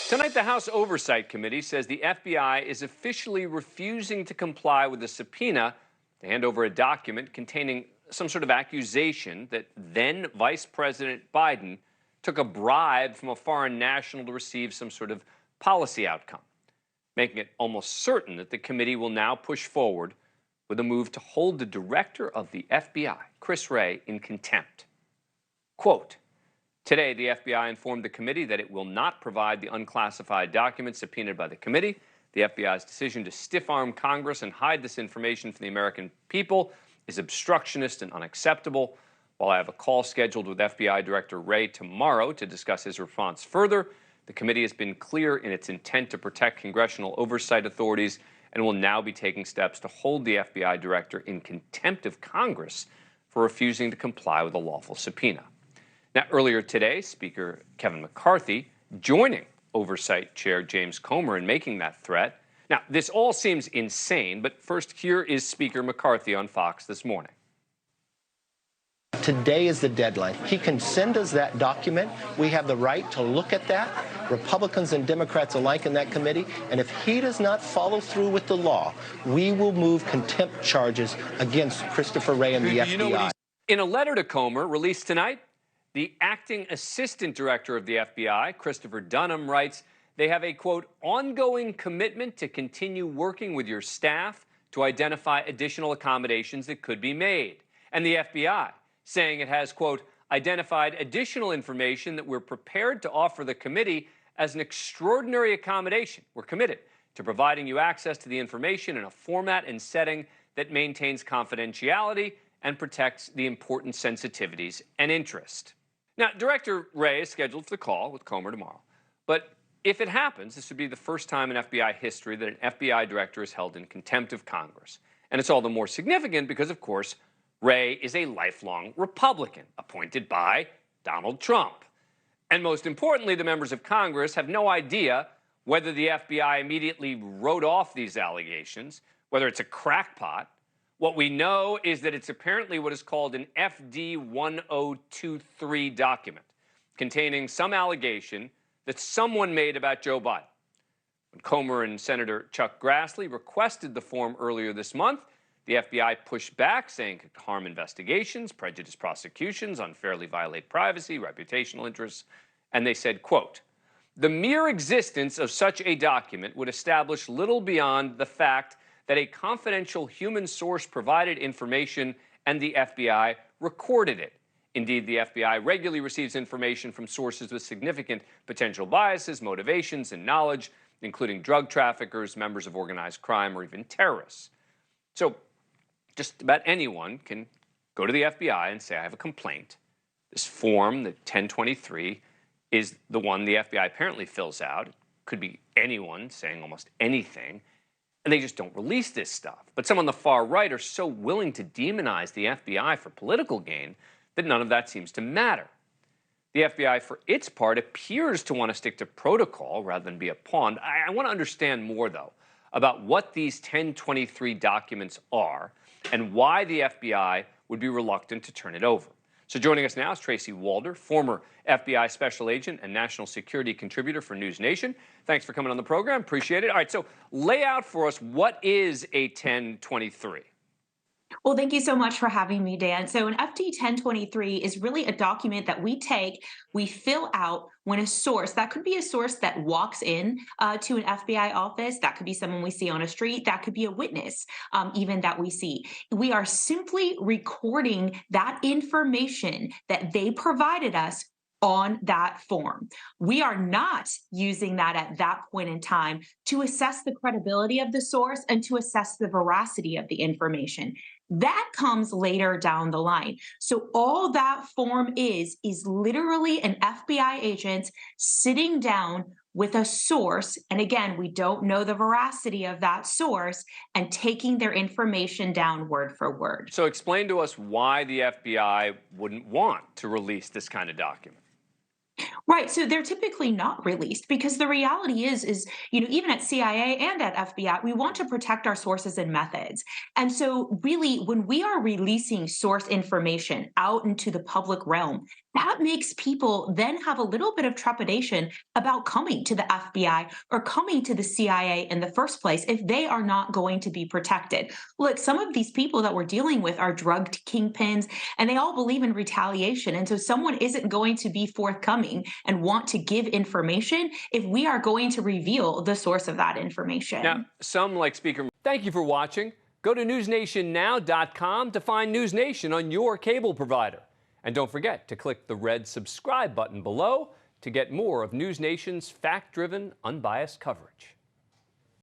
Tonight, the House Oversight Committee says the FBI is officially refusing to comply with a subpoena to hand over a document containing some sort of accusation that then Vice President Biden took a bribe from a foreign national to receive some sort of policy outcome, making it almost certain that the committee will now push forward with a move to hold the director of the FBI, Chris Wray, in contempt. Quote, today, the FBI informed the committee that it will not provide the unclassified documents subpoenaed by the committee. The FBI's decision to stiff-arm Congress and hide this information from the American people is obstructionist and unacceptable. While I have a call scheduled with FBI Director Wray tomorrow to discuss his response further, the committee has been clear in its intent to protect congressional oversight authorities and will now be taking steps to hold the FBI director in contempt of Congress for refusing to comply with a lawful subpoena. Now, earlier today, Speaker Kevin McCarthy joining Oversight Chair James Comer in making that threat. Now, this all seems insane, but first, here is Speaker McCarthy on Fox this morning. Today is the deadline. He can send us that document. We have the right to look at that, Republicans and Democrats alike in that committee. And if he does not follow through with the law, we will move contempt charges against Christopher Wray and the FBI. In a letter to Comer released tonight, the acting assistant director of the FBI, Christopher Dunham, writes, they have a, quote, ongoing commitment to continue working with your staff to identify additional accommodations that could be made. And the FBI, saying it has, quote, identified additional information that we're prepared to offer the committee as an extraordinary accommodation. We're committed to providing you access to the information in a format and setting that maintains confidentiality and protects the important sensitivities and interest. Now, Director Wray is scheduled for the call with Comer tomorrow. But if it happens, this would be the first time in FBI history that an FBI director is held in contempt of Congress. And it's all the more significant because, of course, Wray is a lifelong Republican appointed by Donald Trump. And most importantly, the members of Congress have no idea whether the FBI immediately wrote off these allegations, whether it's a crackpot. What we know is that it's apparently what is called an FD 1023 document containing some allegation that someone made about Joe Biden. When Comer and Senator Chuck Grassley requested the form earlier this month, the FBI pushed back, saying it could harm investigations, prejudice prosecutions, unfairly violate privacy, reputational interests, and they said, quote, the mere existence of such a document would establish little beyond the fact that a confidential human source provided information and the FBI recorded it. Indeed, the FBI regularly receives information from sources with significant potential biases, motivations, and knowledge, including drug traffickers, members of organized crime, or even terrorists. So just about anyone can go to the FBI and say, I have a complaint. This form, the 1023, is the one the FBI apparently fills out. It could be anyone saying almost anything. And they just don't release this stuff. But some on the far right are so willing to demonize the FBI for political gain that none of that seems to matter. The FBI, for its part, appears to want to stick to protocol rather than be a pawn. I want to understand more, though, about what these 1023 documents are and why the FBI would be reluctant to turn it over. So joining us now is Tracy Walder, former FBI special agent and national security contributor for NewsNation. Thanks for coming on the program. Appreciate it. All right, so lay out for us, what is a 1023? Well, thank you so much for having me, Dan. So an FD 1023 is really a document that we fill out when a source, that could be a source that walks in to an FBI office, that could be someone we see on a street, that could be a witness even that we see. We are simply recording that information that they provided us on that form. We are not using that at that point in time to assess the credibility of the source and to assess the veracity of the information. That comes later down the line. So all that form is literally an FBI agent sitting down with a source, and again, we don't know the veracity of that source, and taking their information down word for word. So explain to us why the FBI wouldn't want to release this kind of document. Right. So they're typically not released because the reality is, even at CIA and at FBI, we want to protect our sources and methods. And so really, when we are releasing source information out into the public realm, that makes people then have a little bit of trepidation about coming to the FBI or coming to the CIA in the first place if they are not going to be protected. Look, some of these people that we're dealing with are drug kingpins, and they all believe in retaliation. And so someone isn't going to be forthcoming and want to give information if we are going to reveal the source of that information. Now, some like Speaker. Thank you for watching. Go to newsnationnow.com to find NewsNation on your cable provider. And don't forget to click the red subscribe button below to get more of NewsNation's fact-driven, unbiased coverage.